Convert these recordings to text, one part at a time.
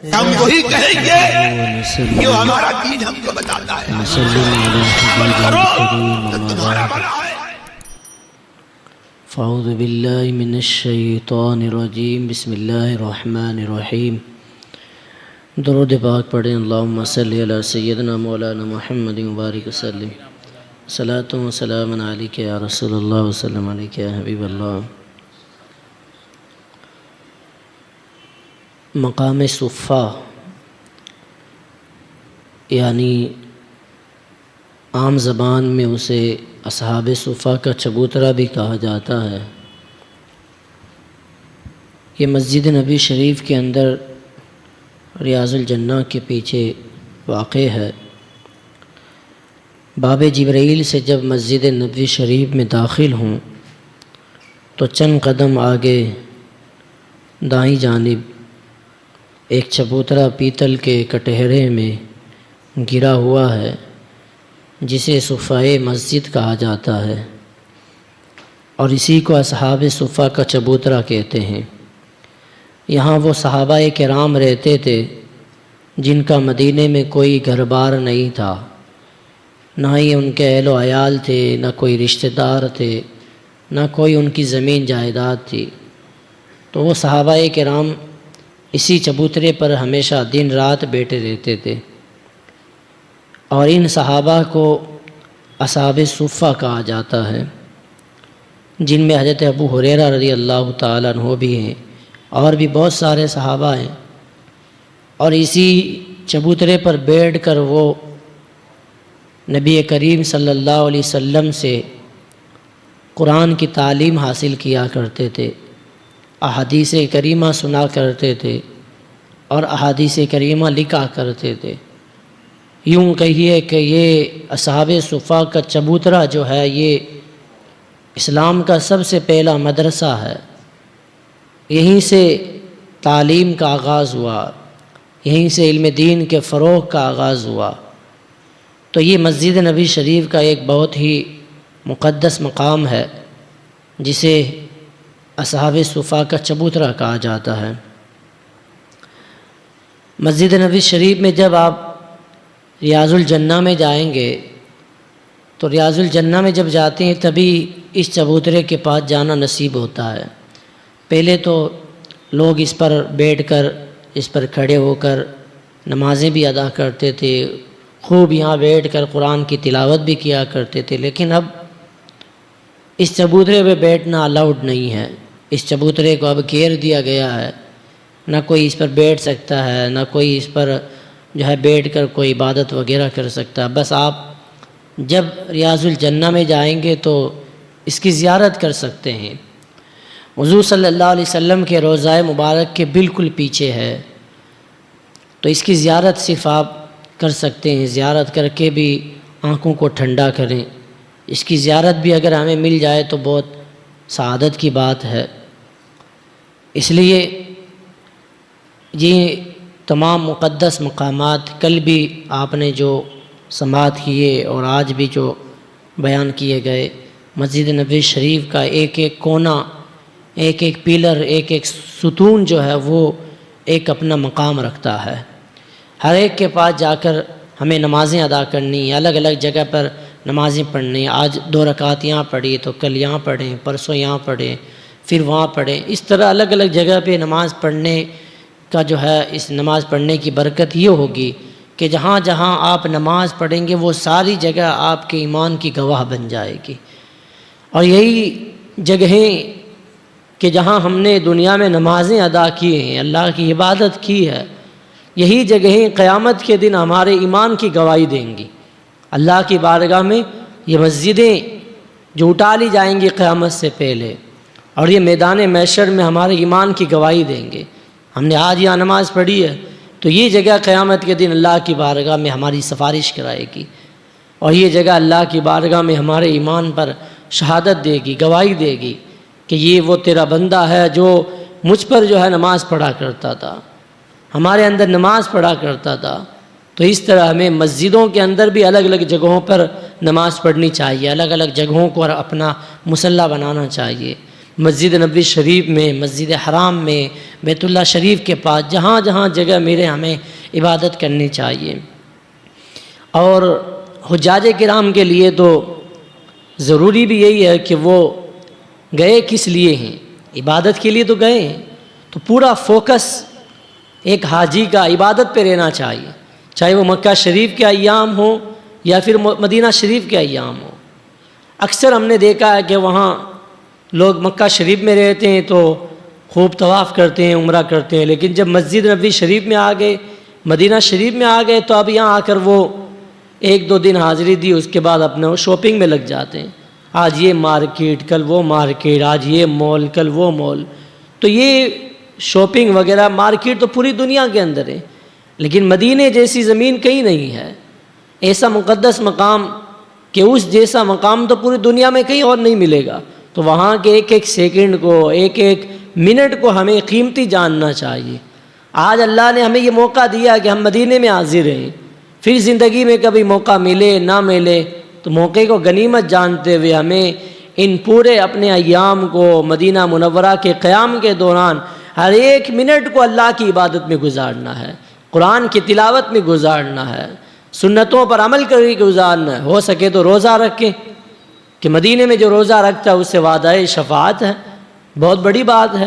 ہم وہی کہیں گے جو ہمارا دین ہم کو بتاتا ہے. عمل کرو تو تمہارا بھلا ہے. فاعوذ باللہ من الشیطان الرجیم. بسم اللہ الرحمن الرحیم. درود پاک پڑھیں. اللہم صلی علی سیدنا مولانا محمد مبارک وسلم. صلاۃ و سلام علیک یا رسول اللہ وسلم علیک یا حبیب اللہ. مقام صفہ یعنی عام زبان میں اسے اصحاب صفہ کا چبوترا بھی کہا جاتا ہے. یہ مسجد نبی شریف کے اندر ریاض الجنہ کے پیچھے واقع ہے. باب جبرائیل سے جب مسجد نبی شریف میں داخل ہوں تو چند قدم آگے دائیں جانب ایک چبوترا پیتل کے کٹہرے میں گرا ہوا ہے جسے صفائے مسجد کہا جاتا ہے، اور اسی کو اصحاب صفہ کا چبوترا کہتے ہیں. یہاں وہ صحابہ کرام رہتے تھے جن کا مدینے میں کوئی گھر بار نہیں تھا، نہ ہی ان کے اہل و عیال تھے، نہ کوئی رشتہ دار تھے، نہ کوئی ان کی زمین جائیداد تھی. تو وہ صحابہ کرام اسی چبوترے پر ہمیشہ دن رات بیٹھے رہتے تھے، اور ان صحابہ کو اصحاب صفہ کہا جاتا ہے، جن میں حضرت ابو ہریرہ رضی اللہ تعالیٰ عنہ بھی ہیں اور بھی بہت سارے صحابہ ہیں. اور اسی چبوترے پر بیٹھ کر وہ نبی کریم صلی اللہ علیہ وسلم سے قرآن کی تعلیم حاصل کیا کرتے تھے، احادیث کریمہ سنا کرتے تھے اور احادیث کریمہ لکھا کرتے تھے. یوں کہیے کہ یہ اصحاب صفہ کا چبوترا جو ہے یہ اسلام کا سب سے پہلا مدرسہ ہے. یہیں سے تعلیم کا آغاز ہوا، یہیں سے علم دین کے فروغ کا آغاز ہوا. تو یہ مسجد نبی شریف کا ایک بہت ہی مقدس مقام ہے جسے اصحاب صفہ کا چبوترا کہا جاتا ہے. مسجد نبی شریف میں جب آپ ریاض الجنہ میں جائیں گے تو ریاض الجنہ میں جب جاتے ہیں تبھی اس چبوترے کے پاس جانا نصیب ہوتا ہے. پہلے تو لوگ اس پر بیٹھ کر، اس پر کھڑے ہو کر نمازیں بھی ادا کرتے تھے، خوب یہاں بیٹھ کر قرآن کی تلاوت بھی کیا کرتے تھے. لیکن اب اس چبوترے پہ بیٹھنا الاؤڈ نہیں ہے. اس چبوترے کو اب گھیر دیا گیا ہے، نہ کوئی اس پر بیٹھ سکتا ہے، نہ کوئی اس پر جو ہے بیٹھ کر کوئی عبادت وغیرہ کر سکتا ہے. بس آپ جب ریاض الجنہ میں جائیں گے تو اس کی زیارت کر سکتے ہیں. حضور صلی اللہ علیہ وسلم کے روضہ مبارک کے بالکل پیچھے ہے، تو اس کی زیارت صرف آپ کر سکتے ہیں. زیارت کر کے بھی آنکھوں کو ٹھنڈا کریں. اس کی زیارت بھی اگر ہمیں مل جائے تو بہت سعادت کی بات ہے. اس لیے یہ تمام مقدس مقامات کل بھی آپ نے جو سماعت کیے اور آج بھی جو بیان کیے گئے، مسجد نبی شریف کا ایک ایک کونا، ایک ایک پیلر، ایک ایک ستون جو ہے وہ ایک اپنا مقام رکھتا ہے. ہر ایک کے پاس جا کر ہمیں نمازیں ادا کرنی، الگ الگ جگہ پر نمازیں پڑھنی. آج 2 رکعت یہاں پڑھی تو کل یہاں پڑھیں، پرسوں یہاں پڑھیں، پھر وہاں پڑھیں. اس طرح الگ الگ جگہ پہ نماز پڑھنے کا جو ہے، اس نماز پڑھنے کی برکت یہ ہوگی کہ جہاں جہاں آپ نماز پڑھیں گے وہ ساری جگہ آپ کے ایمان کی گواہ بن جائے گی. اور یہی جگہیں کہ جہاں ہم نے دنیا میں نمازیں ادا کی ہیں، اللہ کی عبادت کی ہے، یہی جگہیں قیامت کے دن ہمارے ایمان کی گواہی دیں گی. اللہ کی بارگاہ میں یہ مسجدیں جو اٹھا لی جائیں گی قیامت سے پہلے، اور یہ میدان محشر میں ہمارے ایمان کی گواہی دیں گے. ہم نے آج یہاں نماز پڑھی ہے تو یہ جگہ قیامت کے دن اللہ کی بارگاہ میں ہماری سفارش کرائے گی، اور یہ جگہ اللہ کی بارگاہ میں ہمارے ایمان پر شہادت دے گی، گواہی دے گی کہ یہ وہ تیرا بندہ ہے جو مجھ پر جو ہے نماز پڑھا کرتا تھا، ہمارے اندر نماز پڑھا کرتا تھا. تو اس طرح ہمیں مسجدوں کے اندر بھی الگ الگ جگہوں پر نماز پڑھنی چاہیے، الگ الگ جگہوں کو اپنا مصلی بنانا چاہیے. مسجد نبوی شریف میں، مسجد حرام میں، بیت اللہ شریف کے پاس جہاں جہاں جگہ ملے ہمیں عبادت کرنی چاہیے۔ اور حجاج کرام کے لیے تو ضروری بھی یہی ہے کہ وہ گئے کس لیے ہیں، عبادت کے لیے تو گئے ہیں، تو پورا فوکس ایک حاجی کا عبادت پہ رہنا چاہیے، چاہے وہ مکہ شریف کے ایام ہوں یا پھر مدینہ شریف کے ایام ہوں۔ اکثر ہم نے دیکھا ہے کہ وہاں لوگ مکہ شریف میں رہتے ہیں تو خوب طواف کرتے ہیں، عمرہ کرتے ہیں، لیکن جب مسجد نبوی شریف میں آ گئے، مدینہ شریف میں آ گئے، تو اب یہاں آ کر وہ ایک دو دن حاضری دی، اس کے بعد اپنے وہ شاپنگ میں لگ جاتے ہیں، آج یہ مارکیٹ کل وہ مارکیٹ، آج یہ مال کل وہ مال۔ تو یہ شاپنگ وغیرہ مارکیٹ تو پوری دنیا کے اندر ہے، لیکن مدینے جیسی زمین کہیں نہیں ہے، ایسا مقدس مقام کہ اس جیسا مقام تو پوری دنیا میں کہیں اور نہیں ملے گا۔ تو وہاں کے ایک ایک سیکنڈ کو، ایک ایک منٹ کو ہمیں قیمتی جاننا چاہیے۔ آج اللہ نے ہمیں یہ موقع دیا کہ ہم مدینے میں حاضر ہیں، پھر زندگی میں کبھی موقع ملے نہ ملے تو موقع کو غنیمت جانتے ہوئے ہمیں ان پورے اپنے ایام کو مدینہ منورہ کے قیام کے دوران ہر ایک منٹ کو اللہ کی عبادت میں گزارنا ہے، قرآن کی تلاوت میں گزارنا ہے، سنتوں پر عمل کر کے گزارنا ہے۔ ہو سکے تو روزہ رکھیں کہ مدینے میں جو روزہ رکھتا ہے اس سے وعدہ شفاعت ہے، بہت بڑی بات ہے۔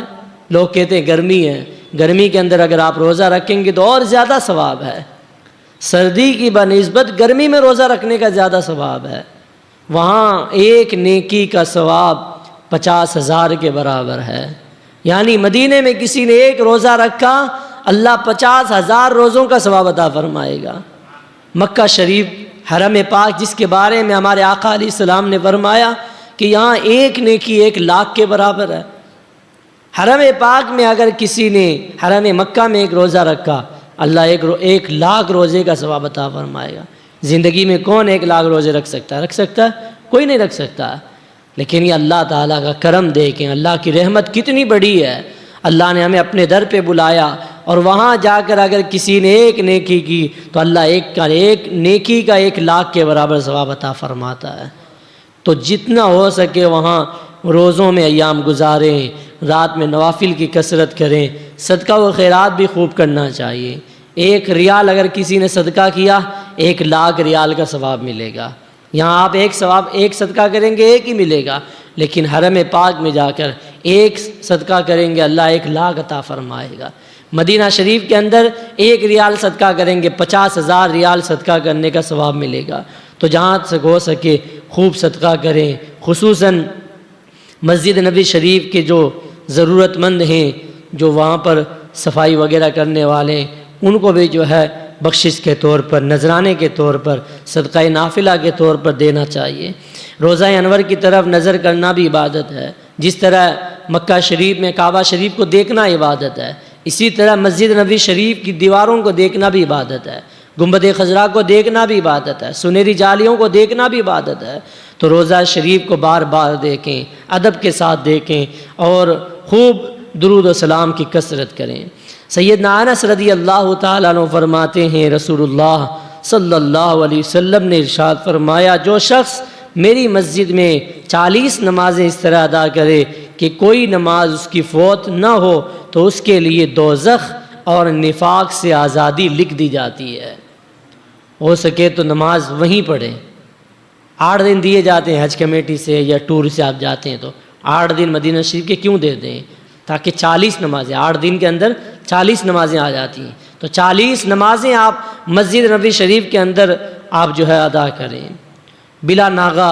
لوگ کہتے ہیں گرمی ہے، گرمی کے اندر اگر آپ روزہ رکھیں گے تو اور زیادہ ثواب ہے، سردی کی بنسبت گرمی میں روزہ رکھنے کا زیادہ ثواب ہے۔ وہاں ایک نیکی کا ثواب 50,000 کے برابر ہے، یعنی مدینے میں کسی نے ایک روزہ رکھا اللہ 50,000 روزوں کا ثواب عطا فرمائے گا۔ مکہ شریف حرم پاک جس کے بارے میں ہمارے آقا علیہ السلام نے فرمایا کہ یہاں ایک نیکی 1,00,000 کے برابر ہے۔ حرم پاک میں اگر کسی نے حرم مکہ میں ایک روزہ رکھا اللہ 1,00,000 روزے کا ثواب عطا فرمائے گا۔ زندگی میں کون 1,00,000 روزے رکھ سکتا ہے؟ کوئی نہیں رکھ سکتا، لیکن یہ اللہ تعالیٰ کا کرم دیکھیں، اللہ کی رحمت کتنی بڑی ہے۔ اللہ نے ہمیں اپنے در پہ بلایا اور وہاں جا کر اگر کسی نے ایک نیکی کی تو اللہ ایک نیکی کا 1,00,000 کے برابر ثواب عطا فرماتا ہے۔ تو جتنا ہو سکے وہاں روزوں میں ایام گزاریں، رات میں نوافل کی کثرت کریں، صدقہ و خیرات بھی خوب کرنا چاہیے۔ 1 ریال اگر کسی نے صدقہ کیا 1,00,000 ریال کا ثواب ملے گا۔ یہاں آپ ایک صدقہ کریں گے 1 ہی ملے گا، لیکن حرم پاک میں جا کر 1 صدقہ کریں گے اللہ 1,00,000 عطا فرمائے گا۔ مدینہ شریف کے اندر 1 ریال صدقہ کریں گے 50,000 ریال صدقہ کرنے کا ثواب ملے گا۔ تو جہاں تک ہو سکے خوب صدقہ کریں، خصوصاً مسجد نبوی شریف کے جو ضرورت مند ہیں، جو وہاں پر صفائی وغیرہ کرنے والے ہیں، ان کو بھی جو ہے بخشش کے طور پر، نذرانے کے طور پر، صدقہ نافلہ کے طور پر دینا چاہیے۔ روضہ انور کی طرف نظر کرنا بھی عبادت ہے، جس طرح مکہ شریف میں کعبہ شریف کو دیکھنا عبادت ہے، اسی طرح مسجد نبوی شریف کی دیواروں کو دیکھنا بھی عبادت ہے، گنبد خضرا کو دیکھنا بھی عبادت ہے، سنہری جالیوں کو دیکھنا بھی عبادت ہے۔ تو روضہ شریف کو بار بار دیکھیں، ادب کے ساتھ دیکھیں اور خوب درود و سلام کی کثرت کریں۔ سیدنا انس رضی اللہ تعالیٰ عنہ فرماتے ہیں رسول اللہ صلی اللہ علیہ وسلم نے ارشاد فرمایا، جو شخص میری مسجد میں 40 نمازیں اس طرح ادا کرے کہ کوئی نماز اس کی فوت نہ ہو تو اس کے لیے دوزخ اور نفاق سے آزادی لکھ دی جاتی ہے۔ ہو سکے تو نماز وہیں پڑھیں۔ 8 دن دیے جاتے ہیں حج کمیٹی سے یا ٹور سے آپ جاتے ہیں تو 8 دن مدینہ شریف کے کیوں دیتے ہیں؟ تاکہ 40 نمازیں 8 دن کے اندر 40 نمازیں آ جاتی ہیں، تو 40 نمازیں آپ مسجد نبوی شریف کے اندر آپ جو ہے ادا کریں۔ بلا ناغہ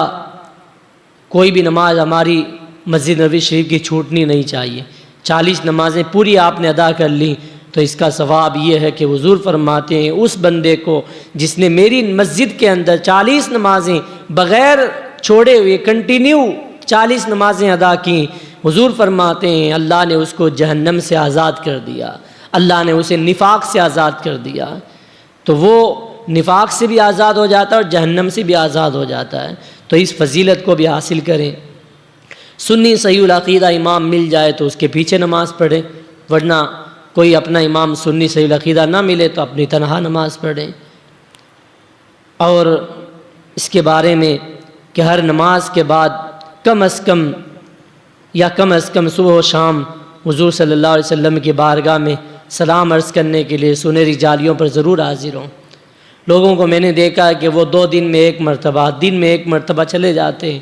کوئی بھی نماز ہماری مسجد نبوی شریف کی چھوٹنی نہیں چاہیے۔ 40 نمازیں پوری آپ نے ادا کر لی تو اس کا ثواب یہ ہے کہ حضور فرماتے ہیں اس بندے کو جس نے میری مسجد کے اندر 40 نمازیں بغیر چھوڑے ہوئے کنٹینیو 40 نمازیں ادا کیں، حضور فرماتے ہیں اللہ نے اس کو جہنم سے آزاد کر دیا، اللہ نے اسے نفاق سے آزاد کر دیا۔ تو وہ نفاق سے بھی آزاد ہو جاتا ہے اور جہنم سے بھی آزاد ہو جاتا ہے۔ تو اس فضیلت کو بھی حاصل کریں۔ سنی صحیح العقیدہ امام مل جائے تو اس کے پیچھے نماز پڑھیں، ورنہ کوئی اپنا امام سنی صحیح العقیدہ نہ ملے تو اپنی تنہا نماز پڑھیں۔ اور اس کے بارے میں کہ ہر نماز کے بعد کم از کم یا کم از کم صبح و شام حضور صلی اللہ علیہ وسلم کی بارگاہ میں سلام عرض کرنے کے لیے سنہری جالیوں پر ضرور حاضر ہوں۔ لوگوں کو میں نے دیکھا ہے کہ وہ 2 دن میں 1 مرتبہ، دن میں 1 مرتبہ چلے جاتے ہیں،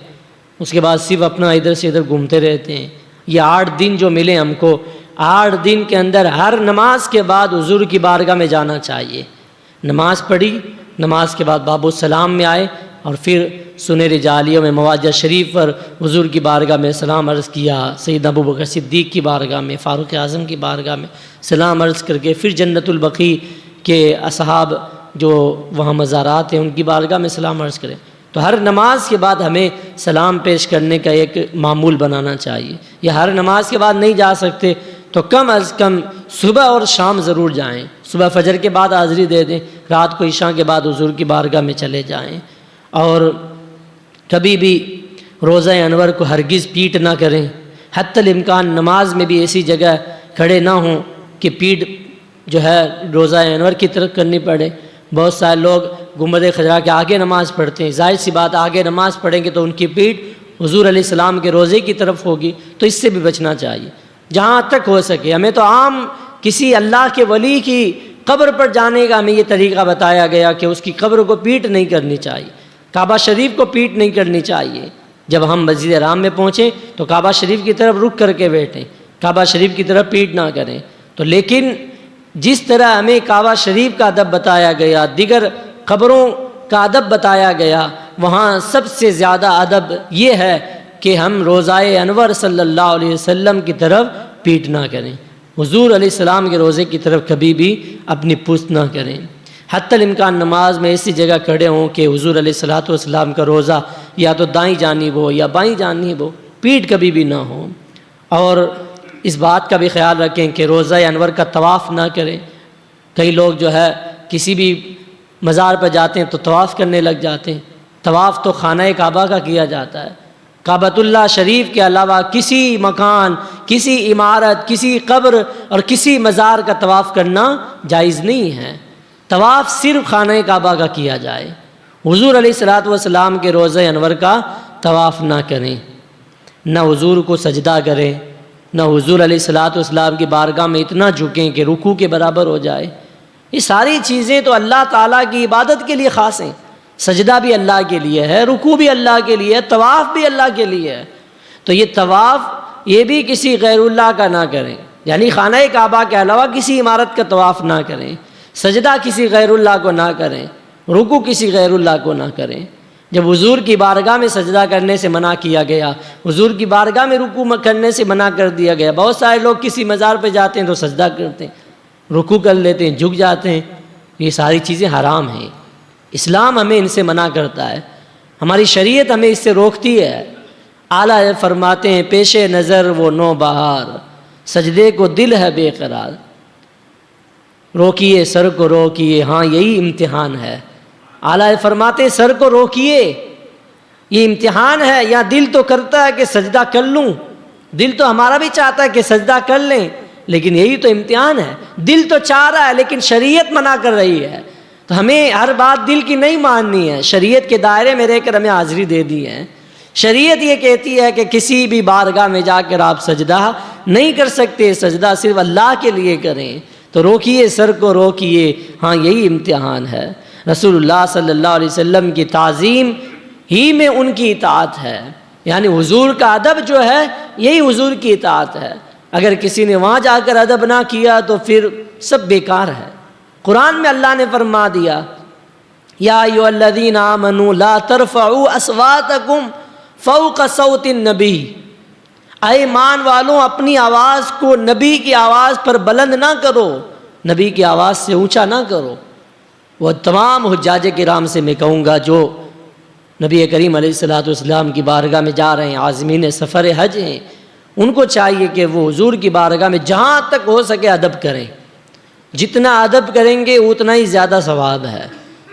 اس کے بعد صرف اپنا ادھر سے ادھر گھومتے رہتے ہیں۔ یہ 8 دن جو ملے ہم کو، 8 دن کے اندر ہر نماز کے بعد حضور کی بارگاہ میں جانا چاہیے۔ نماز پڑھی، نماز کے بعد باب السلام میں آئے اور پھر سنہری جالیوں میں مواجہ شریف پر حضور کی بارگاہ میں سلام عرض کیا، سیدنا ابوبکر صدیق کی بارگاہ میں، فاروق اعظم کی بارگاہ میں سلام عرض کر کے پھر جنت البقیع کے اصحاب جو وہاں مزارات ہیں ان کی بارگاہ میں سلام عرض کریں۔ تو ہر نماز کے بعد ہمیں سلام پیش کرنے کا ایک معمول بنانا چاہیے۔ یا ہر نماز کے بعد نہیں جا سکتے تو کم از کم صبح اور شام ضرور جائیں۔ صبح فجر کے بعد حاضری دے دیں، رات کو عشاء کے بعد حضور کی بارگاہ میں چلے جائیں، اور کبھی بھی روزہ انور کو ہرگز پیٹ نہ کریں۔ حتی الامکان نماز میں بھی ایسی جگہ کھڑے نہ ہوں کہ پیٹ جو ہے روزہ انور کی طرف کرنی پڑے۔ بہت سارے لوگ گنبد خضرا کے آگے نماز پڑھتے ہیں، ظاہر سی بات آگے نماز پڑھیں گے تو ان کی پیٹھ حضور علیہ السلام کے روزے کی طرف ہوگی، تو اس سے بھی بچنا چاہیے۔ جہاں تک ہو سکے ہمیں تو عام کسی اللہ کے ولی کی قبر پر جانے کا ہمیں یہ طریقہ بتایا گیا کہ اس کی قبر کو پیٹ نہیں کرنی چاہیے، کعبہ شریف کو پیٹ نہیں کرنی چاہیے۔ جب ہم مسجد حرام میں پہنچیں تو کعبہ شریف کی طرف رک کر کے بیٹھیں، کعبہ شریف کی طرف پیٹ نہ کریں۔ تو لیکن جس طرح ہمیں کعبہ شریف کا ادب بتایا گیا، دیگر قبروں کا ادب بتایا گیا، وہاں سب سے زیادہ ادب یہ ہے کہ ہم روزائے انور صلی اللہ علیہ وسلم کی طرف پیٹ نہ کریں، حضور علیہ السلام کے روزے کی طرف کبھی بھی اپنی پشت نہ کریں۔ حتی الامکان نماز میں ایسی جگہ کھڑے ہوں کہ حضور علیہ السلام کا روزہ یا تو دائیں جانب ہو یا بائیں جانب ہو، پیٹ کبھی بھی نہ ہو۔ اور اس بات کا بھی خیال رکھیں کہ روزہ انور کا طواف نہ کریں۔ کئی لوگ جو ہے کسی بھی مزار پر جاتے ہیں تو طواف کرنے لگ جاتے ہیں۔ طواف تو خانہ کعبہ کا کیا جاتا ہے، کعبۃ اللہ شریف کے علاوہ کسی مکان، کسی عمارت، کسی قبر اور کسی مزار کا طواف کرنا جائز نہیں ہے۔ طواف صرف خانہ کعبہ کا کیا جائے، حضور علیہ السلام کے روزہ انور کا طواف نہ کریں، نہ حضور کو سجدہ کریں، نہ حضور علیہ السلام کی بارگاہ میں اتنا جھکیں کہ رکوع کے برابر ہو جائے۔ یہ ساری چیزیں تو اللہ تعالیٰ کی عبادت کے لیے خاص ہیں۔ سجدہ بھی اللہ کے لیے ہے، رکوع بھی اللہ کے لیے ہے، طواف بھی اللہ کے لیے ہے۔ تو یہ طواف یہ بھی کسی غیر اللہ کا نہ کریں، یعنی خانہ کعبہ کے علاوہ کسی عمارت کا طواف نہ کریں، سجدہ کسی غیر اللہ کو نہ کریں، رکوع کسی غیر اللہ کو نہ کریں۔ جب حضور کی بارگاہ میں سجدہ کرنے سے منع کیا گیا، حضور کی بارگاہ میں رکوع کرنے سے منع کر دیا گیا۔ بہت سارے لوگ کسی مزار پہ جاتے ہیں تو سجدہ کرتے ہیں، رکوع کر لیتے ہیں، جھک جاتے ہیں۔ یہ ساری چیزیں حرام ہیں، اسلام ہمیں ان سے منع کرتا ہے، ہماری شریعت ہمیں اس سے روکتی ہے۔ اعلیٰ فرماتے ہیں پیش نظر وہ نو بہار، سجدے کو دل ہے بے قرار، روکیے سر کو روکیے، ہاں یہی امتحان ہے۔ اعلیٰ فرماتے ہیں سر کو روکیے، یہ امتحان ہے۔ یا دل تو کرتا ہے کہ سجدہ کر لوں، دل تو ہمارا بھی چاہتا ہے کہ سجدہ کر لیں، لیکن یہی تو امتحان ہے۔ دل تو چاہ رہا ہے لیکن شریعت منع کر رہی ہے، تو ہمیں ہر بات دل کی نہیں ماننی ہے، شریعت کے دائرے میں رہ کر ہمیں حاضری دے دی ہے۔ شریعت یہ کہتی ہے کہ کسی بھی بارگاہ میں جا کر آپ سجدہ نہیں کر سکتے، سجدہ صرف اللہ کے لیے کریں۔ تو روکیے سر کو روکیے، ہاں یہی امتحان ہے۔ رسول اللہ صلی اللہ علیہ وسلم کی تعظیم ہی میں ان کی اطاعت ہے، یعنی حضور کا ادب جو ہے یہی حضور کی اطاعت ہے۔ اگر کسی نے وہاں جا کر ادب نہ کیا تو پھر سب بیکار ہے۔ قرآن میں اللہ نے فرما دیا یا ایھا الذین آمنوا لا ترفعوا اصواتکم فوق صوت النبی، اے ایمان والوں اپنی آواز کو نبی کی آواز پر بلند نہ کرو، نبی کی آواز سے اونچا نہ کرو۔ وہ تمام حجاج کرام سے میں کہوں گا جو نبی کریم علیہ السلام کی بارگاہ میں جا رہے ہیں، عازمین سفر حج ہیں، ان کو چاہیے کہ وہ حضور کی بارگاہ میں جہاں تک ہو سکے ادب کریں۔ جتنا ادب کریں گے اتنا ہی زیادہ ثواب ہے،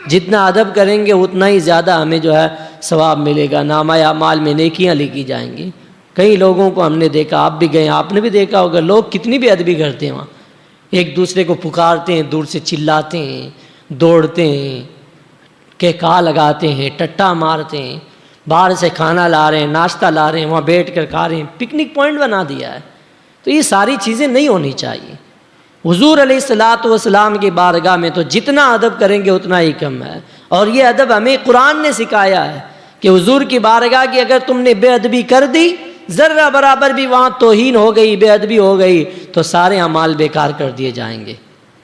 جتنا ادب کریں گے اتنا ہی زیادہ ہمیں جو ہے ثواب ملے گا، نامہ اعمال میں نیکیاں لکھی جائیں گی۔ کئی لوگوں کو ہم نے دیکھا، آپ بھی گئے، آپ نے بھی دیکھا ہوگا، لوگ کتنی بھی ادبی کرتے ہیں، وہاں ایک دوسرے کو پکارتے ہیں، دور سے چلاتے ہیں، دوڑتے ہیں، کہکا لگاتے ہیں، ٹٹا مارتے ہیں۔ باہر سے کھانا لا رہے ہیں، ناشتہ لا رہے ہیں، وہاں بیٹھ کر کھا رہے ہیں، پکنک پوائنٹ بنا دیا ہے. تو یہ ساری چیزیں نہیں ہونی چاہیے. حضور علیہ الصلاۃ والسلام کی بارگاہ میں تو جتنا ادب کریں گے اتنا ہی کم ہے. اور یہ ادب ہمیں قرآن نے سکھایا ہے کہ حضور کی بارگاہ کی اگر تم نے بے ادبی کر دی، ذرہ برابر بھی وہاں توہین ہو گئی، بے ادبی ہو گئی، تو سارے اعمال بیکار کر دیے جائیں گے،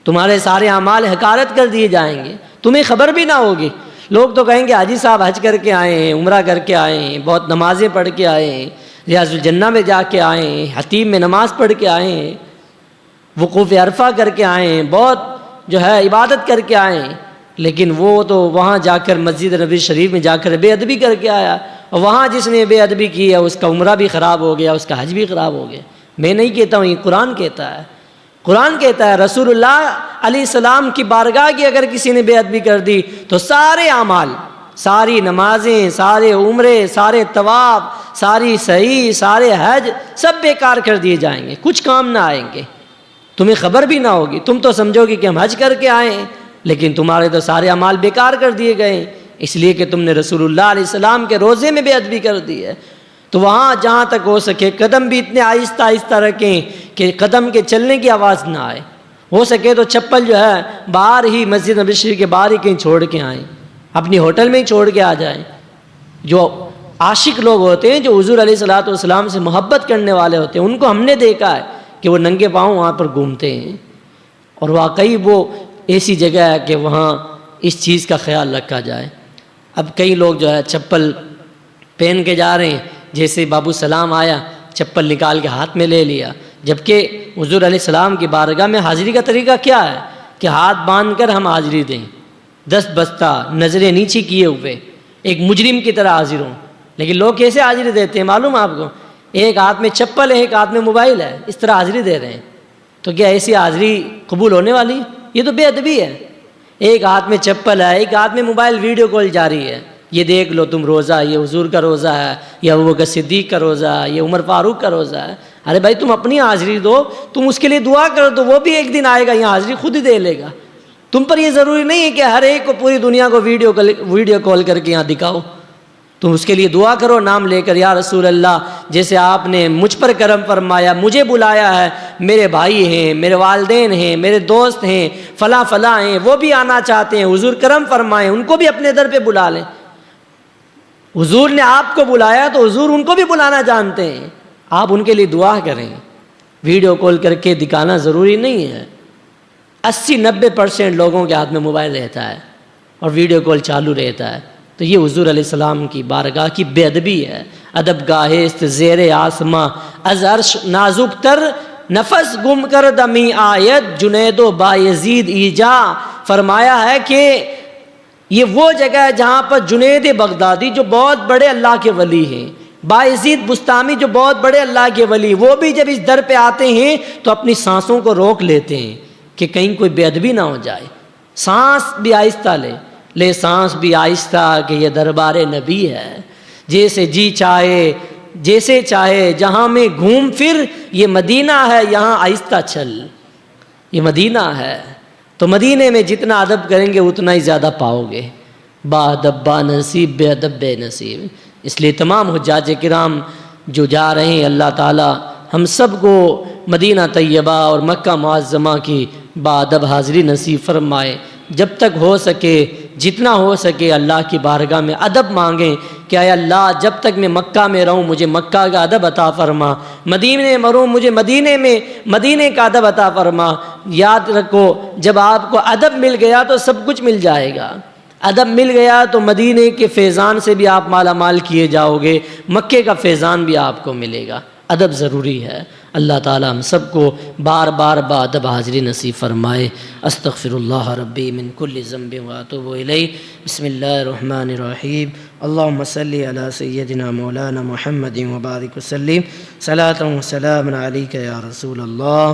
تمہارے سارے اعمال حقارت کر دیے جائیں گے، تمہیں خبر بھی نہ ہوگی. لوگ تو کہیں گے حاجی صاحب حج کر کے آئے ہیں، عمرہ کر کے آئے ہیں، بہت نمازیں پڑھ کے آئے ہیں، ریاض الجنہ میں جا کے آئے ہیں، حتیم میں نماز پڑھ کے آئے ہیں، وقوف عرفہ کر کے آئے ہیں، بہت جو ہے عبادت کر کے آئے ہیں. لیکن وہ تو وہاں جا کر مسجد نبوی شریف میں جا کر بے ادبی کر کے آیا، اور وہاں جس نے بے ادبی کی ہے اس کا عمرہ بھی خراب ہو گیا، اس کا حج بھی خراب ہو گیا. میں نہیں کہتا ہوں، یہ قرآن کہتا ہے. قرآن کہتا ہے رسول اللہ علیہ السلام کی بارگاہ کی اگر کسی نے بے ادبی کر دی تو سارے اعمال، ساری نمازیں، سارے عمرے، سارے طواف، ساری سعی، سارے حج سب بیکار کر دیے جائیں گے، کچھ کام نہ آئیں گے. تمہیں خبر بھی نہ ہوگی، تم تو سمجھو گے کہ ہم حج کر کے آئے ہیں، لیکن تمہارے تو سارے اعمال بیکار کر دیے گئے ہیں، اس لیے کہ تم نے رسول اللہ علیہ السلام کے روزے میں بے ادبی کر دی ہے. تو وہاں جہاں تک ہو سکے قدم بھی اتنے آہستہ آہستہ رکھیں کہ قدم کے چلنے کی آواز نہ آئے. ہو سکے تو چپل جو ہے باہر ہی مسجد نبوی شریف کے باہر ہی کہیں چھوڑ کے آئیں، اپنی ہوٹل میں ہی چھوڑ کے آ جائیں. جو عاشق لوگ ہوتے ہیں، جو حضور علیہ الصلوۃ والسلام سے محبت کرنے والے ہوتے ہیں، ان کو ہم نے دیکھا ہے کہ وہ ننگے پاؤں وہاں پر گھومتے ہیں. اور واقعی وہ ایسی جگہ ہے کہ وہاں اس چیز کا خیال رکھا جائے. اب کئی لوگ جو ہے چپل پہن کے جا رہے ہیں، جیسے بابو سلام آیا چپل نکال کے ہاتھ میں لے لیا، جبکہ حضور علیہ السلام کی بارگاہ میں حاضری کا طریقہ کیا ہے کہ ہاتھ باندھ کر ہم حاضری دیں، دست بستہ، نظریں نیچی کیے ہوئے، ایک مجرم کی طرح حاضر ہوں. لیکن لوگ کیسے حاضری دیتے ہیں معلوم آپ کو؟ ایک ہاتھ میں چپل ہے، ایک ہاتھ میں موبائل ہے، اس طرح حاضری دے رہے ہیں. تو کیا ایسی حاضری قبول ہونے والی؟ یہ تو بے ادبی ہے. ایک ہاتھ میں چپل ہے، ایک ہاتھ میں موبائل، ویڈیو کال جاری ہے، یہ دیکھ لو تم روزہ، یہ حضور کا روزہ ہے، یا ابوبکر صدیق کا روزہ ہے، یہ عمر فاروق کا روزہ ہے. ارے بھائی تم اپنی حاضری دو، تم اس کے لیے دعا کرو تو وہ بھی ایک دن آئے گا، یہاں حاضری خود ہی دے لے گا. تم پر یہ ضروری نہیں ہے کہ ہر ایک کو پوری دنیا کو ویڈیو کال کر کے یہاں دکھاؤ. تم اس کے لیے دعا کرو نام لے کر، یا رسول اللہ جیسے آپ نے مجھ پر کرم فرمایا، مجھے بلایا ہے، میرے بھائی ہیں، میرے والدین ہیں، میرے دوست ہیں، فلاں فلاں ہیں، وہ بھی آنا چاہتے ہیں، حضور کرم فرمائیں، ان کو بھی اپنے در پہ بلا لیں. حضور نے آپ کو بلایا تو حضور ان کو بھی بلانا جانتے ہیں، آپ ان کے لیے دعا کریں. ویڈیو کال کر کے دکھانا ضروری نہیں ہے. 80-90% لوگوں کے ہاتھ میں موبائل رہتا ہے اور ویڈیو کال چالو رہتا ہے. تو یہ حضور علیہ السلام کی بارگاہ کی بے ادبی ہے. ادب گاہست زیر آسماں از عرش نازک تر، نفس گم کر دمی آیت جنید و بایزید ایجا. فرمایا ہے کہ یہ وہ جگہ ہے جہاں پر جنید بغدادی جو بہت بڑے اللہ کے ولی ہیں، بایزید بستامی جو بہت بڑے اللہ کے ولی، وہ بھی جب اس در پہ آتے ہیں تو اپنی سانسوں کو روک لیتے ہیں کہ کہیں کوئی بے ادبی نہ ہو جائے. سانس بھی آہستہ لے سانس بھی آہستہ کہ یہ دربار نبی ہے. جیسے جی چاہے جیسے چاہے جہاں میں گھوم پھر، یہ مدینہ ہے یہاں آہستہ چل. یہ مدینہ ہے تو مدینے میں جتنا ادب کریں گے اتنا ہی زیادہ پاؤ گے. با ادب با نصیب، بے ادب بے نصیب. اس لیے تمام حجاج کرام جو جا رہے ہیں، اللہ تعالی ہم سب کو مدینہ طیبہ اور مکہ معظمہ کی با ادب حاضری نصیب فرمائے. جب تک ہو سکے، جتنا ہو سکے اللہ کی بارگاہ میں ادب مانگیں کہ اے اللہ جب تک میں مکہ میں رہوں مجھے مکہ کا ادب عطا فرما، مدینے میں رہوں مجھے مدینے کا ادب عطا فرما. یاد رکھو جب آپ کو ادب مل گیا تو سب کچھ مل جائے گا. ادب مل گیا تو مدینے کے فیضان سے بھی آپ مالا مال کیے جاؤ گے، مکے کا فیضان بھی آپ کو ملے گا. ادب ضروری ہے. اللہ تعالی ہم سب کو بار بار با ادب حاضری نصیب فرمائے. استغفر اللہ ربی من کل ذنب واتوب الیہ. بسم اللہ الرحمن الرحیم. اللہم صلی علی سیدنا مولانا محمد وبارک وسلم. صلاۃ و سلام علیک یا رسول اللہ.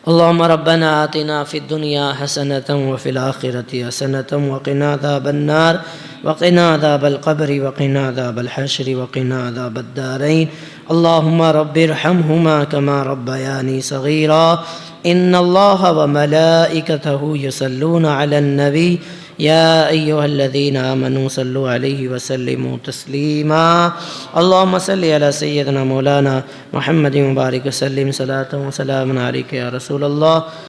اللهم ربنا آتنا في الدنيا حسنة وفي الآخرة حسنة وقنا عذاب النار وقنا عذاب القبر وقنا عذاب الحشر وقنا عذاب الدارين. اللهم رب ارحمهما كما ربياني صغيرا. إن الله وملائكته يصلون على النبي يا أيها الذين آمنوا صلوا عليه وسلموا تسليما اللهم صل على سيدنا مولانا محمد وبارك وسلم صلاة وسلام عليك يا رسول الله